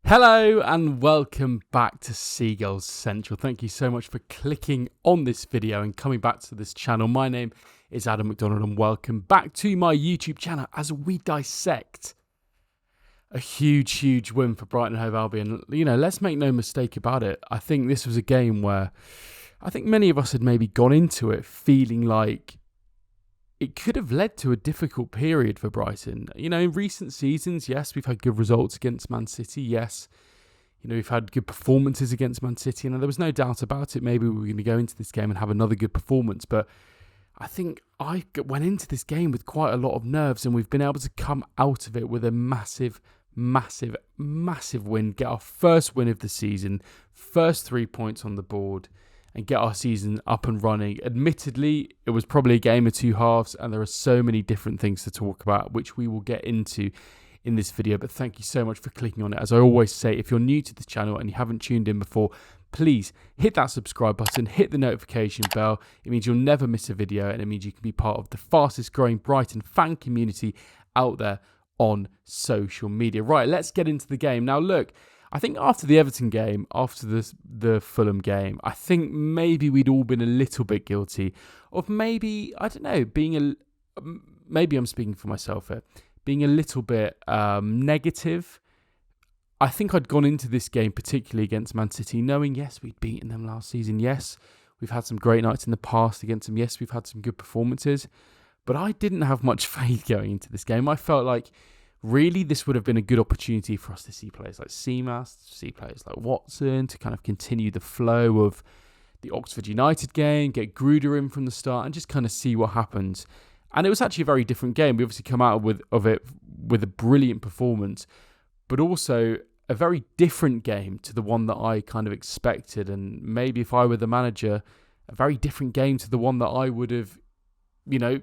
Hello and welcome back to Seagulls Central. Thank you so much for clicking on this video and coming back to this channel. My name is Adam MacDonald and welcome back to my YouTube channel as we dissect a huge win for Brighton Hove Albion. You know, let's make no mistake about it. I think this was a game where I think many of us had maybe gone into it feeling like it could have led to a difficult period for Brighton. You know, in recent seasons, yes, we've had good results against Man City. Yes, you know, we've had good performances against Man City. And there was no doubt about it. Maybe we were going to go into this game and have another good performance. But I think I went into this game with quite a lot of nerves. And we've been able to come out of it with a massive win. Get our first win of the season. First 3 points on the board. And get our season up and running. Admittedly, it was probably a game of two halves, and there are so many different things to talk about, which we will get into in this video. But thank you so much for clicking on it. As I always say, if you're new to this channel and you haven't tuned in before, please hit that subscribe button, hit the notification bell. It means you'll never miss a video, and it means you can be part of the fastest growing Brighton fan community out there on social media. Right, let's get into the game. Now, look, I think after the Everton game, after the Fulham game, I think maybe we'd all been a little bit guilty of maybe, I don't know, maybe I'm speaking for myself here, being a little bit negative. I think I'd gone into this game, particularly against Man City, knowing, yes, we'd beaten them last season. Yes, we've had some great nights in the past against them. Yes, we've had some good performances. But I didn't have much faith going into this game. I felt like really, this would have been a good opportunity for us to see players like Seamas, see players like Watson, to kind of continue the flow of the Oxford United game, get Gruda in from the start, and just kind of see what happens. And it was actually a very different game. We obviously come out of it with a brilliant performance, but also a very different game to the one that I kind of expected. And maybe if I were the manager, a very different game to the one that I would have, you know,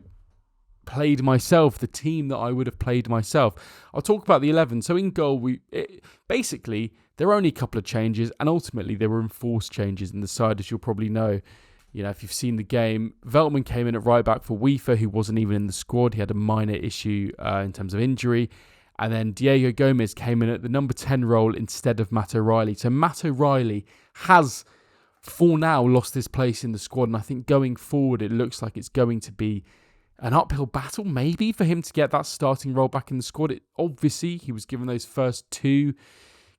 played myself, the team that I would have played myself. I'll talk about the 11. So in goal, basically, there were only a couple of changes, and ultimately they were enforced changes in the side, as you'll probably know. You know, if you've seen the game, Veltman came in at right back for Cuyper, who wasn't even in the squad. He had a minor issue in terms of injury. And then Diego Gomez came in at the number 10 role instead of Matt O'Reilly. So Matt O'Reilly has, for now, lost his place in the squad. And I think going forward, it looks like it's going to be an uphill battle, maybe, for him to get that starting role back in the squad. Obviously, he was given those first two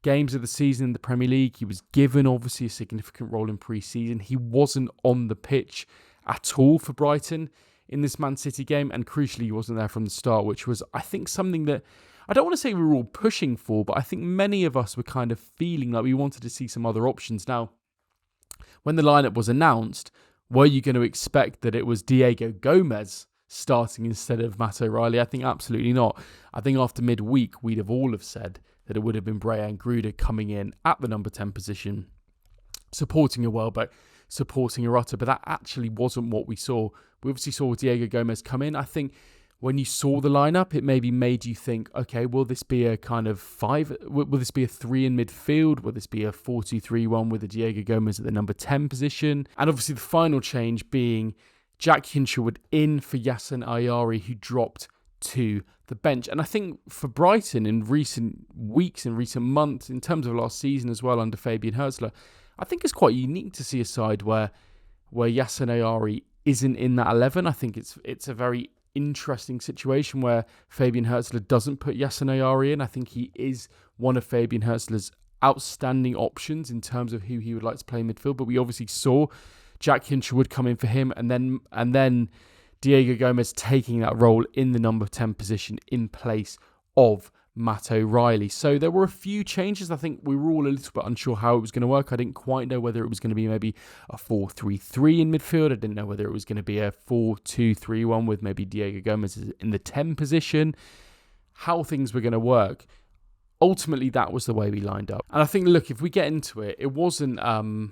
games of the season in the Premier League. He was given, obviously, a significant role in pre-season. He wasn't on the pitch at all for Brighton in this Man City game, and crucially, he wasn't there from the start, which was, I think, something that I don't want to say we were all pushing for, but I think many of us were kind of feeling like we wanted to see some other options. Now, when the lineup was announced, were you going to expect that it was Diego Gomez starting instead of Matt O'Reilly? I think absolutely not. I think after midweek, we'd have all have said that it would have been Brajan Gruda coming in at the number 10 position, supporting a Welbeck, supporting a Rutter, but that actually wasn't what we saw. We obviously saw Diego Gomez come in. I think when you saw the lineup, it maybe made you think, okay, will this be a kind of five? Will this be a 3 in midfield? Will this be a 4-2-3-1 with a Diego Gomez at the number 10 position? And obviously the final change being Jack Hinshelwood in for Yasin Ayari, who dropped to the bench. And I think for Brighton in recent weeks, in recent months, in terms of last season as well under Fabian Hurzeler, I think it's quite unique to see a side where Yasin Ayari isn't in that 11. I think it's a very interesting situation where Fabian Hurzeler doesn't put Yasin Ayari in. I think he is one of Fabian Hurzeler's outstanding options in terms of who he would like to play midfield. But we obviously saw Jack Hinshelwood come in for him, and then Diego Gomez taking that role in the number 10 position in place of Matt O'Reilly. So there were a few changes. I think we were all a little bit unsure how it was going to work. I didn't quite know whether it was going to be maybe a 4-3-3 in midfield. I didn't know whether it was going to be a 4-2-3-1 with maybe Diego Gomez in the 10 position, how things were going to work. Ultimately, that was the way we lined up. And I think, look, if we get into it, it wasn't a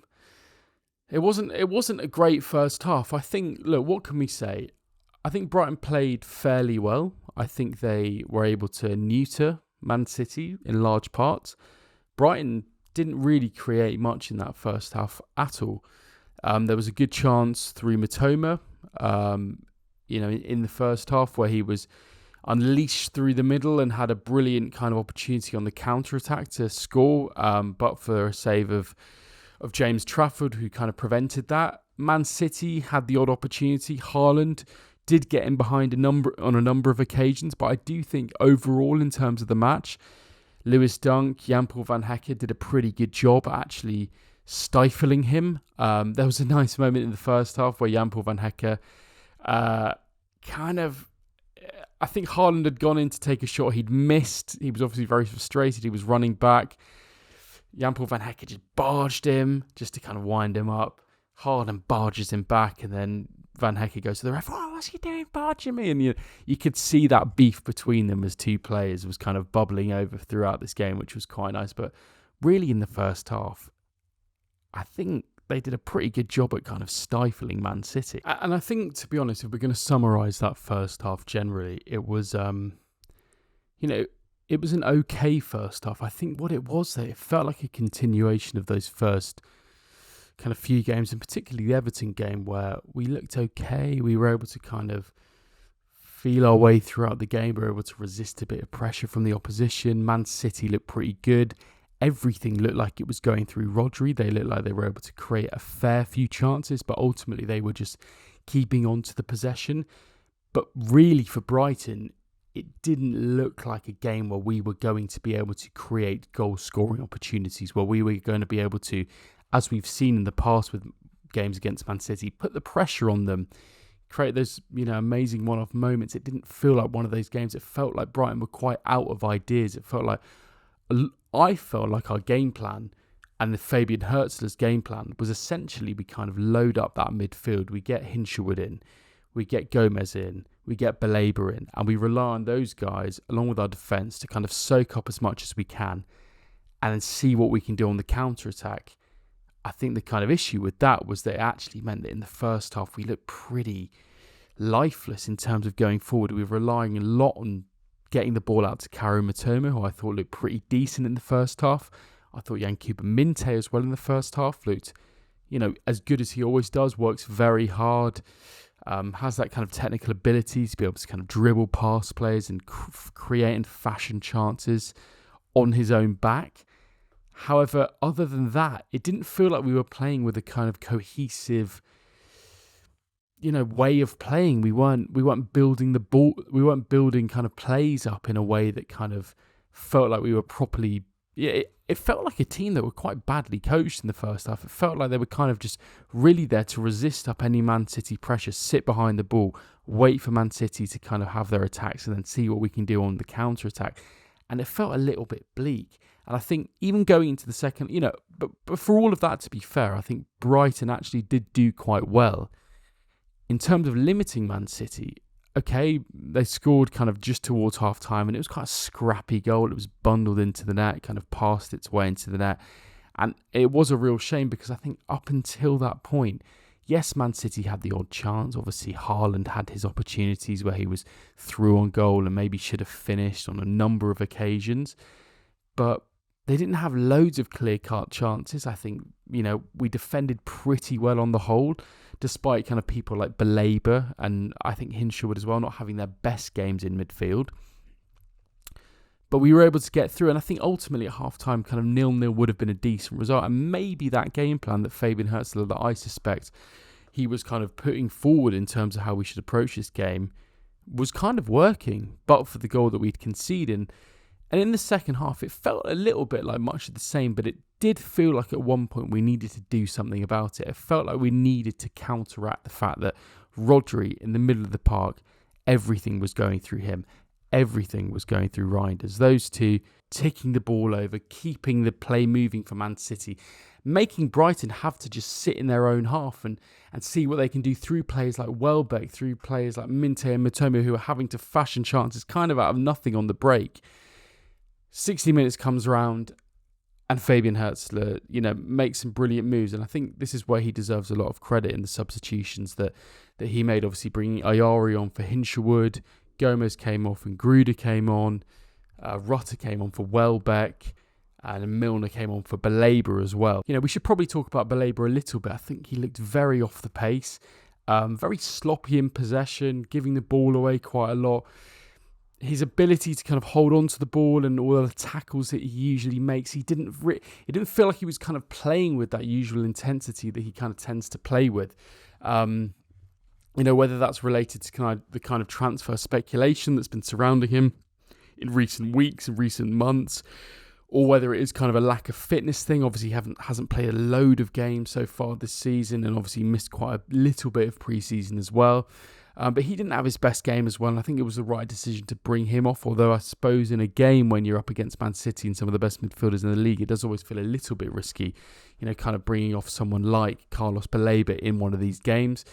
great first half. I think, look, what can we say? I think Brighton played fairly well. I think they were able to neuter Man City in large parts. Brighton didn't really create much in that first half at all. There was a good chance through Mitoma, in the first half where he was unleashed through the middle and had a brilliant kind of opportunity on the counter-attack to score, but for a save of James Trafford, who kind of prevented that. Man City had the odd opportunity. Haaland did get in behind on a number of occasions, but I do think overall in terms of the match, Lewis Dunk, Jan-Paul van Hecke did a pretty good job actually stifling him. There was a nice moment in the first half where Jan-Paul van Hecke I think Haaland had gone in to take a shot. He'd missed. He was obviously very frustrated. He was running back. Jan-Paul van Hecke just barged him just to kind of wind him up. Haaland barges him back, and then Van Hecke goes to the ref. Oh, what's he doing barging me? And you could see that beef between them as two players was kind of bubbling over throughout this game, which was quite nice. But really in the first half, I think they did a pretty good job at kind of stifling Man City. And I think, to be honest, if we're going to summarise that first half generally, it was, it was an okay first half. I think what it was that it felt like a continuation of those first kind of few games, and particularly the Everton game, where we looked okay. We were able to kind of feel our way throughout the game. We were able to resist a bit of pressure from the opposition. Man City looked pretty good. Everything looked like it was going through Rodri. They looked like they were able to create a fair few chances, but ultimately they were just keeping on to the possession. But really for Brighton, it didn't look like a game where we were going to be able to create goal-scoring opportunities, where we were going to be able to, as we've seen in the past with games against Man City, put the pressure on them, create those amazing one-off moments. It didn't feel like one of those games. It felt like Brighton were quite out of ideas. I felt like our game plan and the Fabian Hurzeler's game plan was essentially we kind of load up that midfield. We get Hinshelwood in, we get Gomez in, we get Baleba in, and we rely on those guys along with our defence to kind of soak up as much as we can and then see what we can do on the counter-attack. I think the kind of issue with that was that it actually meant that in the first half we looked pretty lifeless in terms of going forward. We were relying a lot on getting the ball out to Kaoru Mitoma, who I thought looked pretty decent in the first half. I thought Yankuba Minteh as well in the first half looked, as good as he always does, works very hard, has that kind of technical ability to be able to kind of dribble past players and create and fashion chances on his own back. However, other than that, it didn't feel like we were playing with a kind of cohesive way of playing. We weren't building the ball. We weren't building kind of plays up in a way that kind of felt like we were properly. It felt like a team that were quite badly coached in the first half. It felt like they were kind of just really there to resist up any Man City pressure, sit behind the ball, wait for Man City to kind of have their attacks, and then see what we can do on the counter attack. And it felt a little bit bleak. And I think even going into the second, but for all of that to be fair, I think Brighton actually did do quite well. In terms of limiting Man City, okay, they scored kind of just towards half-time, and it was quite a scrappy goal. It was bundled into the net, kind of passed its way into the net. And it was a real shame because I think up until that point, yes, Man City had the odd chance. Obviously, Haaland had his opportunities where he was through on goal and maybe should have finished on a number of occasions. But they didn't have loads of clear-cut chances. I think, we defended pretty well on the whole, despite kind of people like Baleba and I think Hinshelwood as well not having their best games in midfield. But we were able to get through, and I think ultimately at half-time kind of 0-0 would have been a decent result. And maybe that game plan that Fabian Hurzeler, that I suspect he was kind of putting forward in terms of how we should approach this game, was kind of working, but for the goal that we'd conceded. And in the second half, it felt a little bit like much of the same, but it did feel like at one point we needed to do something about it. It felt like we needed to counteract the fact that Rodri, in the middle of the park, everything was going through him. Everything was going through Reinders. Those two ticking the ball over, keeping the play moving for Man City, making Brighton have to just sit in their own half and see what they can do through players like Welbeck, through players like Minteh and Mitoma, who are having to fashion chances kind of out of nothing on the break. 60 minutes comes around and Fabian Hurzeler, makes some brilliant moves. And I think this is where he deserves a lot of credit in the substitutions that he made, obviously bringing Kaoru on for Hinshelwood. Gomez came off and Gruda came on. Rutter came on for Welbeck. And Milner came on for Baleba as well. We should probably talk about Baleba a little bit. I think he looked very off the pace. Very sloppy in possession, giving the ball away quite a lot. his ability to kind of hold on to the ball and all the tackles that he usually makes, it didn't feel like he was kind of playing with that usual intensity that he kind of tends to play with. Whether that's related to the kind of transfer speculation that's been surrounding him in recent weeks and recent months, or whether it is kind of a lack of fitness thing. Obviously, he hasn't played a load of games so far this season, and obviously missed quite a little bit of pre-season as well. But he didn't have his best game as well, and I think it was the right decision to bring him off. Although I suppose in a game when you're up against Man City and some of the best midfielders in the league, it does always feel a little bit risky, kind of bringing off someone like Carlos Baleba in one of these games.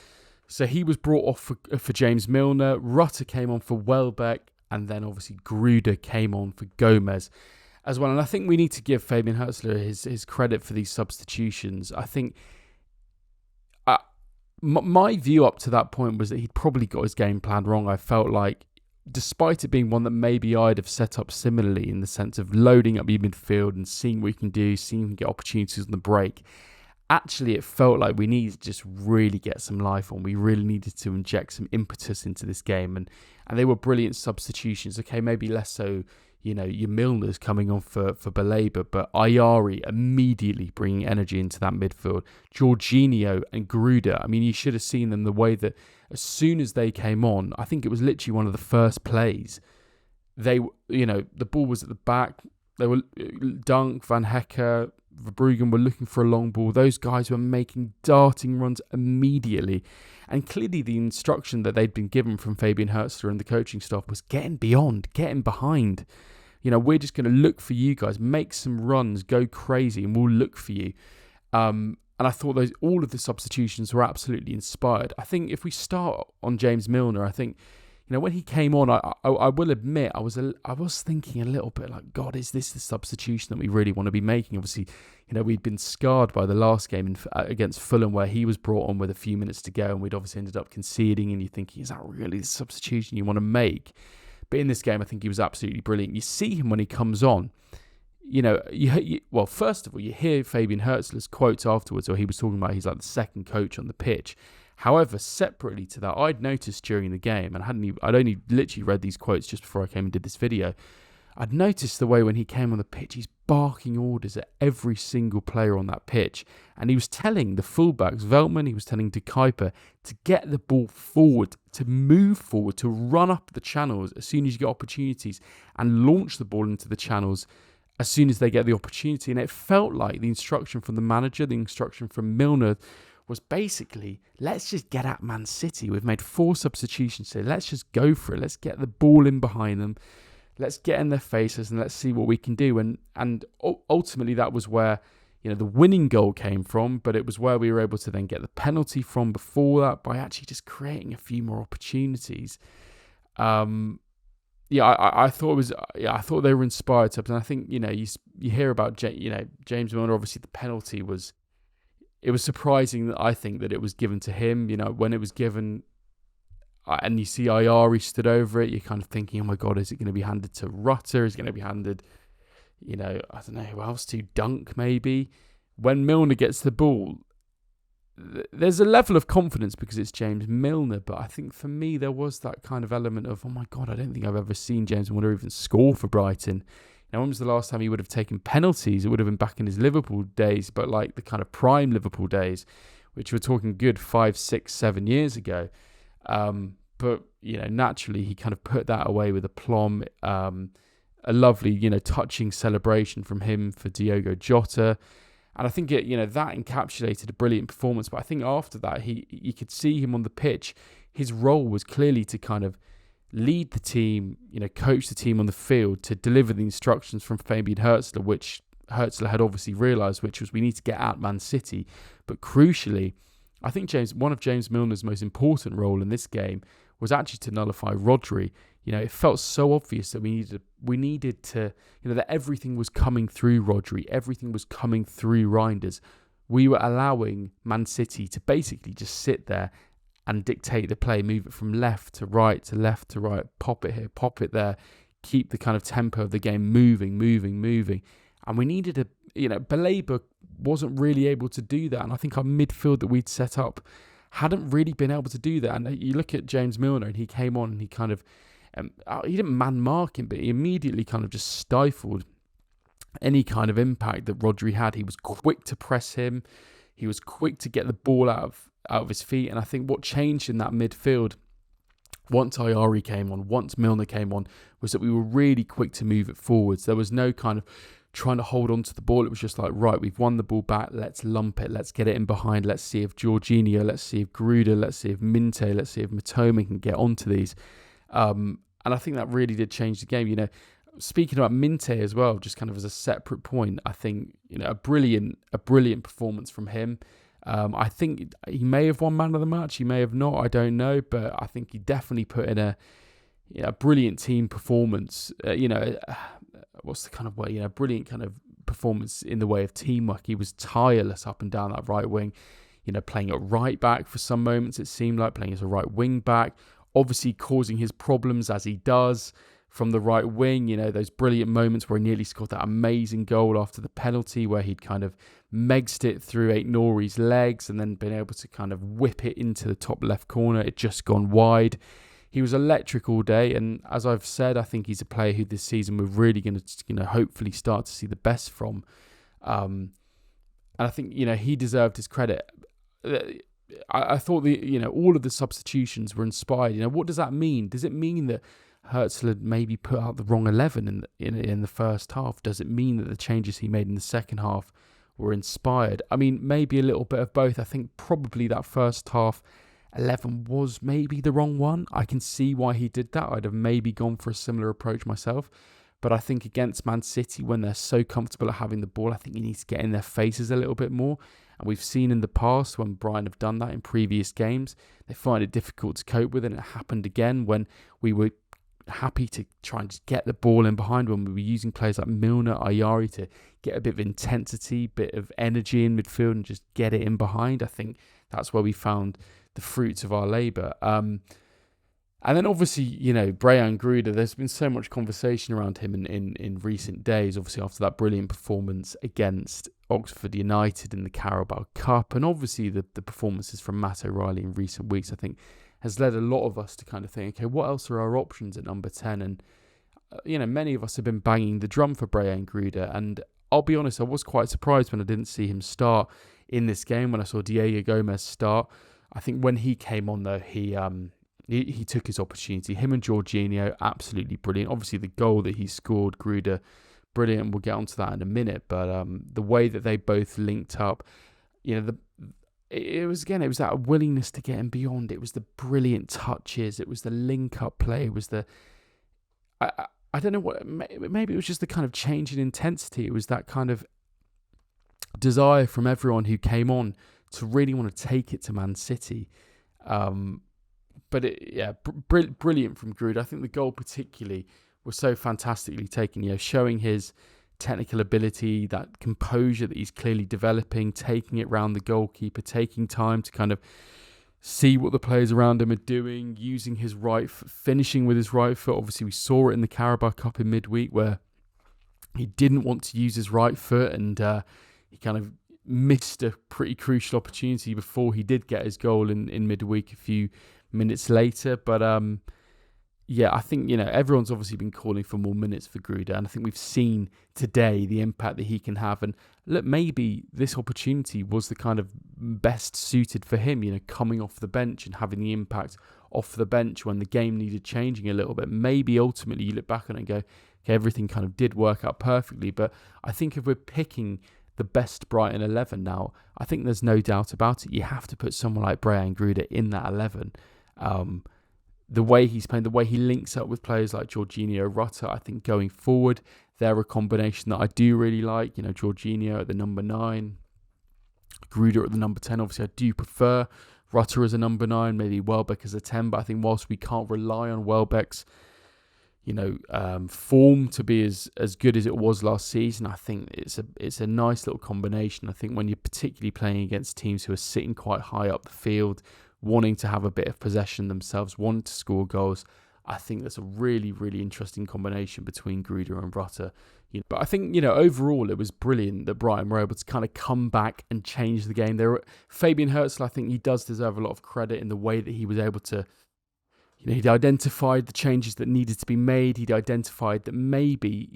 So he was brought off for James Milner. Rutter came on for Welbeck, and then obviously Gruda came on for Gomez as well. And I think we need to give Fabian Hurzeler his credit for these substitutions. I think my view up to that point was that he'd probably got his game plan wrong. I felt like, despite it being one that maybe I'd have set up similarly in the sense of loading up your midfield and seeing what we can do, seeing if we can get opportunities on the break, actually it felt like we needed to just really get some life on. We really needed to inject some impetus into this game, and they were brilliant substitutions. Okay, maybe less so, your Milner's coming on for Baleba, but Ayari immediately bringing energy into that midfield. Jorginho and Gruda, I mean, you should have seen them the way that as soon as they came on, I think it was literally one of the first plays. The ball was at the back. They were Dunk, Van Hecke, Verbruggen were looking for a long ball. Those guys were making darting runs immediately. And clearly the instruction that they'd been given from Fabian Hurzeler and the coaching staff was getting beyond, getting behind. We're just going to look for you guys, make some runs, go crazy, and we'll look for you. And I thought all of the substitutions were absolutely inspired. I think if we start on James Milner, I think, when he came on, I will admit, I was thinking a little bit like, God, is this the substitution that we really want to be making? Obviously, we'd been scarred by the last game against Fulham, where he was brought on with a few minutes to go, and we'd obviously ended up conceding, and you're thinking, is that really the substitution you want to make? But in this game, I think he was absolutely brilliant. You see him when he comes on. Well, first of all, you hear Fabian Hurzeler's quotes afterwards, or he was talking about he's like the second coach on the pitch. However, separately to that, I'd noticed during the game, and I'd only literally read these quotes just before I came and did this video. I'd noticed the way when he came on the pitch, he's barking orders at every single player on that pitch. And he was telling the fullbacks, Veltman, he was telling to Cuyper, to get the ball forward, to move forward, to run up the channels as soon as you get opportunities, and launch the ball into the channels as soon as they get the opportunity. And it felt like the instruction from the manager, the instruction from Milner, was basically, let's just get at Man City. We've made 4 substitutions here. Let's just go for it. Let's get the ball in behind them. Let's get in their faces and let's see what we can do. And ultimately, that was where the winning goal came from, but it was where we were able to then get the penalty from before that by actually just creating a few more opportunities. I thought it was. I thought they were inspired to, and I think you hear about James Milner. Obviously, the penalty was. It was surprising that I think that it was given to him. When it was given, and you see Ayari stood over it, you're kind of thinking, oh my God, is it going to be handed to Rutter? Is it going to be handed, I don't know who else to, Dunk maybe? When Milner gets the ball, there's a level of confidence because it's James Milner, but I think for me there was that kind of element of, oh my God, I don't think I've ever seen James Milner even score for Brighton. When was the last time he would have taken penalties? It would have been back in his Liverpool days, but like the kind of prime Liverpool days, which we're talking good 5, 6, 7 years ago. But, naturally he kind of put that away with aplomb. A lovely, touching celebration from him for Diogo Jota. And I think that encapsulated a brilliant performance. But I think after that, you could see him on the pitch. His role was clearly to kind of lead the team, coach the team on the field, to deliver the instructions from Fabian Hurzeler, which Hurzeler had obviously realised, which was we need to get at Man City. But crucially, I think one of James Milner's most important role in this game was actually to nullify Rodri. It felt so obvious that we needed to, that everything was coming through Rodri, everything was coming through Reinders. We were allowing Man City to basically just sit there and dictate the play, move it from left to right to left to right, pop it here, pop it there, keep the kind of tempo of the game moving. And we needed Baleba wasn't really able to do that. And I think our midfield that we'd set up hadn't really been able to do that. And you look at James Milner and he came on and he kind of, He didn't man mark him, but he immediately kind of just stifled any kind of impact that Rodri had. He was quick to press him. He was quick to get the ball out of his feet. And I think what changed in that midfield, once Ayari came on, once Milner came on, was that we were really quick to move it forwards. There was no kind of trying to hold on to the ball. It was just like, right, we've won the ball back. Let's lump it. Let's get it in behind. Let's see if Jorginho, let's see if Gruda, let's see if Minteh, let's see if Mitoma can get onto these. And I think that really did change the game. You know, speaking about Minteh as well, just kind of as a separate point, I think, you know, a brilliant performance from him. I think he may have won man of the match. He may have not. I don't know. But I think he definitely put in a brilliant team performance. What's the kind of way? Brilliant kind of performance in the way of teamwork. He was tireless up and down that right wing. You know, playing at right back for some moments, it seemed like, playing as a right wing back. Obviously causing his problems as he does from the right wing. You know, those brilliant moments where he nearly scored that amazing goal after the penalty, where he'd kind of megsed it through Aït-Nouri's legs and then been able to kind of whip it into the top left corner. It just gone wide. He was electric all day, and as I've said, I think he's a player who this season we're really going to, hopefully start to see the best from. And I think, he deserved his credit. I thought all of the substitutions were inspired. What does that mean? Does it mean that Hurzeler maybe put out the wrong 11 in the first half? Does it mean that the changes he made in the second half were inspired? I mean, maybe a little bit of both. I think probably that first half 11 was maybe the wrong one. I can see why he did that. I'd have maybe gone for a similar approach myself. But I think against Man City, when they're so comfortable at having the ball, I think you need to get in their faces a little bit more. And we've seen in the past when Brighton have done that in previous games, they find it difficult to cope with. And it happened again when we were happy to try and just get the ball in behind, when we were using players like Milner, Ayari to get a bit of intensity, bit of energy in midfield and just get it in behind. I think that's where we found the fruits of our labour. And then obviously, Brajan Gruda, there's been so much conversation around him in recent days, obviously after that brilliant performance against Oxford United in the Carabao Cup, and obviously the performances from Matt O'Reilly in recent weeks, I think, has led a lot of us to kind of think, okay, what else are our options at number 10? And, many of us have been banging the drum for Brajan Gruda, and I'll be honest, I was quite surprised when I didn't see him start in this game, when I saw Diego Gomez start. I think when he came on, though, he took his opportunity. Him and Jorginho, absolutely brilliant. Obviously, the goal that he scored, Gruda, brilliant. We'll get onto that in a minute. But the way that they both linked up, it was that willingness to get him beyond. It was the brilliant touches. It was the link-up play. It was the... I don't know what... Maybe it was just the kind of change in intensity. It was that kind of desire from everyone who came on to really want to take it to Man City. But brilliant from Gruda. I think the goal particularly was so fantastically taken, showing his technical ability, that composure that he's clearly developing, taking it round the goalkeeper, taking time to kind of see what the players around him are doing, using his right foot, finishing with his right foot. Obviously, we saw it in the Carabao Cup in midweek where he didn't want to use his right foot and he kind of missed a pretty crucial opportunity before he did get his goal in midweek a few minutes later. But I think everyone's obviously been calling for more minutes for Gruda, and I think we've seen today the impact that he can have. And look, maybe this opportunity was the kind of best suited for him, coming off the bench and having the impact off the bench when the game needed changing a little bit. Maybe ultimately you look back on it and go, okay, everything kind of did work out perfectly. But I think if we're picking the best Brighton 11 now, I think there's no doubt about it. You have to put someone like Brajan Gruda in that 11. The way he's playing, the way he links up with players like Jorginho, Rutter, I think going forward, they're a combination that I do really like. Jorginho at the number 9, Gruda at the number 10. Obviously, I do prefer Rutter as a number 9, maybe Welbeck as a 10. But I think whilst we can't rely on Welbeck's, form to be as good as it was last season, I think it's a nice little combination. I think when you're particularly playing against teams who are sitting quite high up the field, wanting to have a bit of possession themselves, wanting to score goals, I think that's a really, really interesting combination between Gruda and Rutter. But I think, overall it was brilliant that Brighton were able to kind of come back and change the game. Fabian Hurzeler, I think he does deserve a lot of credit in the way that he was able to, he'd identified the changes that needed to be made. He'd identified that maybe,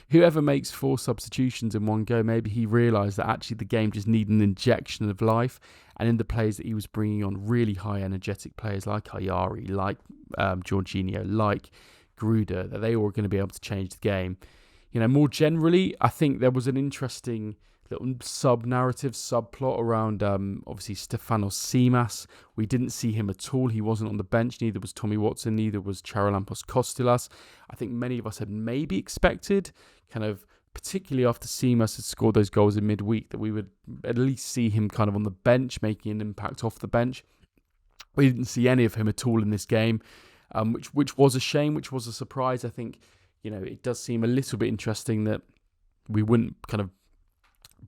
whoever makes 4 substitutions in one go, maybe he realised that actually the game just needed an injection of life. And in the players that he was bringing on, really high energetic players like Kaoru, like Jorginho, like Gruda, that they were going to be able to change the game. More generally, I think there was an interesting little sub-narrative, subplot around, obviously, Stefanos Tsimas. We didn't see him at all. He wasn't on the bench. Neither was Tommy Watson. Neither was Charalampos Kostilas. I think many of us had maybe expected, kind of, particularly after Tsimas had scored those goals in midweek, that we would at least see him kind of on the bench, making an impact off the bench. We didn't see any of him at all in this game, which was a shame, which was a surprise. I think, it does seem a little bit interesting that we wouldn't kind of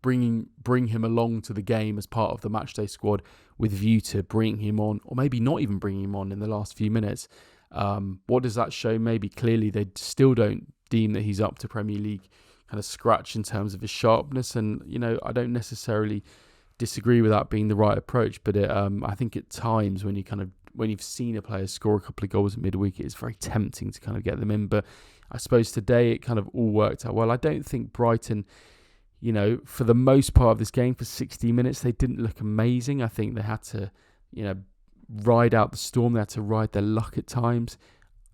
bring him along to the game as part of the matchday squad with view to bringing him on, or maybe not even bringing him on in the last few minutes. What does that show? Maybe clearly they still don't deem that he's up to Premier League kind of scratch in terms of his sharpness, and I don't necessarily disagree with that being the right approach, but I think at times when you've seen a player score a couple of goals in midweek, it's very tempting to kind of get them in. But I suppose today it kind of all worked out well. I don't think Brighton, for the most part of this game, for 60 minutes, they didn't look amazing. I think they had to, ride out the storm. They had to ride their luck at times.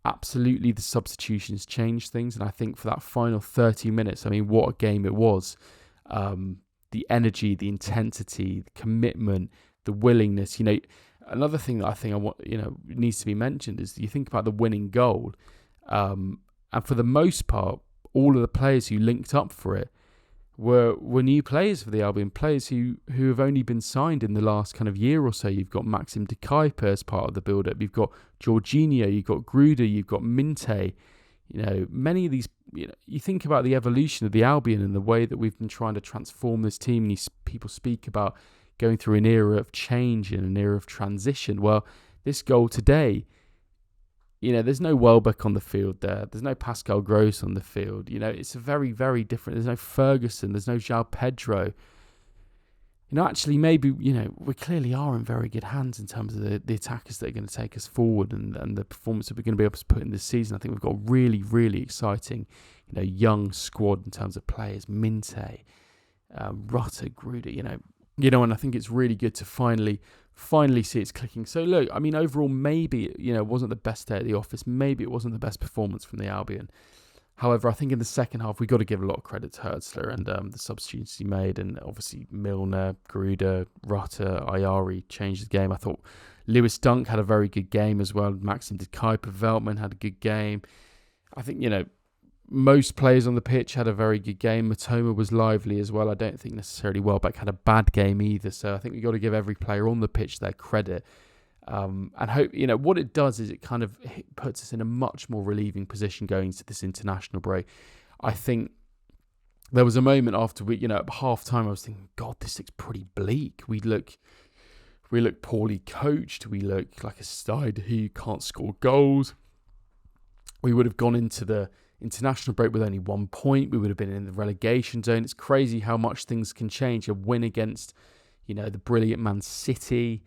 Absolutely, the substitutions changed things. And I think for that final 30 minutes, what a game it was. The energy, the intensity, the commitment, the willingness. Another thing that I think needs to be mentioned is you think about the winning goal. And for the most part, all of the players who linked up for it were new players for the Albion, players who have only been signed in the last kind of year or so. You've got Maxim to Cuyper as part of the build-up. You've got Jorginho, you've got Gruda, you've got Minteh. Many of these, you think about the evolution of the Albion and the way that we've been trying to transform this team. And people speak about going through an era of change and an era of transition. Well, this goal today, there's no Welbeck on the field there. There's no Pascal Gross on the field. It's a very, very different. There's no Ferguson. There's no João Pedro. Actually, maybe, we clearly are in very good hands in terms of the attackers that are going to take us forward and the performance that we're going to be able to put in this season. I think we've got a really, really exciting, young squad in terms of players. Minteh, Rutter, Gruda, and I think it's really good to finally see it's clicking. So look, overall, maybe, it wasn't the best day at the office. Maybe it wasn't the best performance from the Albion. However, I think in the second half, we got to give a lot of credit to Hurzeler and the substitutions he made. And obviously, Milner, Gruda, Rutter, Ayari changed the game. I thought Lewis Dunk had a very good game as well. Maxim did Cuyper. Veltman had a good game. I think, most players on the pitch had a very good game. Mitoma was lively as well. I don't think necessarily Welbeck had a bad game either. So I think we've got to give every player on the pitch their credit. And hope, what it does is it kind of puts us in a much more relieving position going into this international break. I think there was a moment after at half time, I was thinking, God, this looks pretty bleak. We look poorly coached. We look like a side who can't score goals. We would have gone into the international break with only 1 point. We would have been in the relegation zone. It's crazy how much things can change. A win against, the brilliant Man City.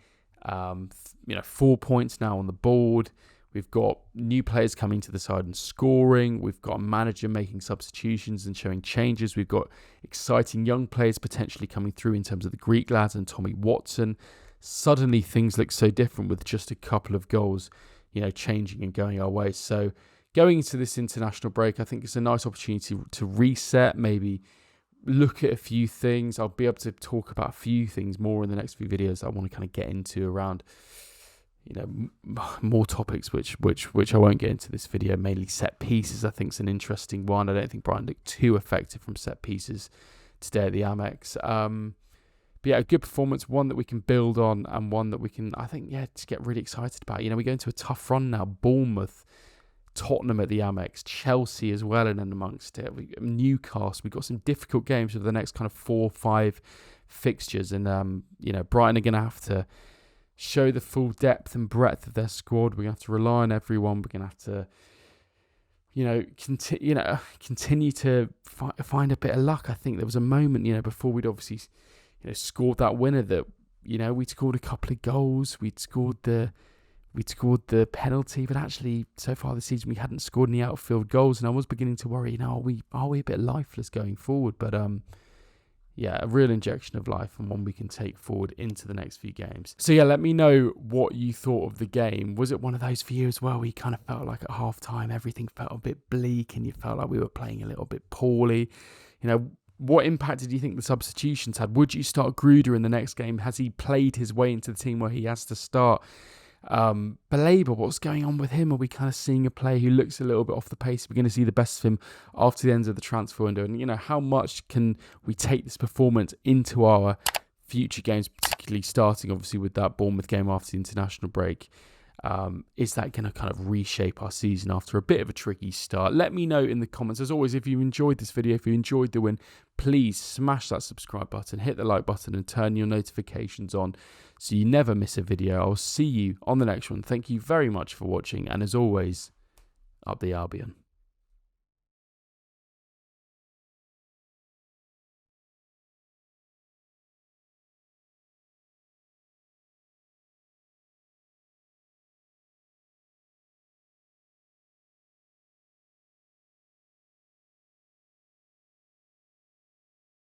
4 points now on the board. We've got new players coming to the side and scoring. We've got a manager making substitutions and showing changes. We've got exciting young players potentially coming through in terms of the Greek lads and Tommy Watson. Suddenly things look so different with just a couple of goals, changing and going our way. So going into this international break, I think it's a nice opportunity to reset, maybe look at a few things. I'll be able to talk about a few things more in the next few videos I want to kind of get into around, more topics which I won't get into this video. Mainly set pieces, I think, is an interesting one. I don't think Brighton looked too effective from set pieces today at the AMEX. But yeah, a good performance, one that we can build on, and one that we can, I think, to get really excited about. We go into a tough run now. Bournemouth, Tottenham at the Amex, Chelsea as well, and then amongst it, Newcastle. We've got some difficult games for the next kind of 4 or 5 fixtures, and Brighton are going to have to show the full depth and breadth of their squad. We're going to have to rely on everyone. We're going to have to, continue to find a bit of luck. I think there was a moment, before we'd obviously, scored that winner that, we'd scored a couple of goals. We'd scored we'd scored the penalty, but actually, so far this season, we hadn't scored any outfield goals, and I was beginning to worry, are we a bit lifeless going forward? But yeah, a real injection of life and one we can take forward into the next few games. So yeah, let me know what you thought of the game. Was it one of those for you as well where you kind of felt like at half-time everything felt a bit bleak and you felt like we were playing a little bit poorly? What impact did you think the substitutions had? Would you start Gruda in the next game? Has he played his way into the team where he has to start? Baleba, what's going on with him? Are we kind of seeing a player who looks a little bit off the pace? We're going to see the best of him after the end of the transfer window. And, how much can we take this performance into our future games, particularly starting, obviously, with that Bournemouth game after the international break? Is that going to kind of reshape our season after a bit of a tricky start? Let me know in the comments. As always, if you enjoyed this video, if you enjoyed the win, please smash that subscribe button, hit the like button and turn your notifications on so you never miss a video. I'll see you on the next one. Thank you very much for watching, and as always, up the Albion.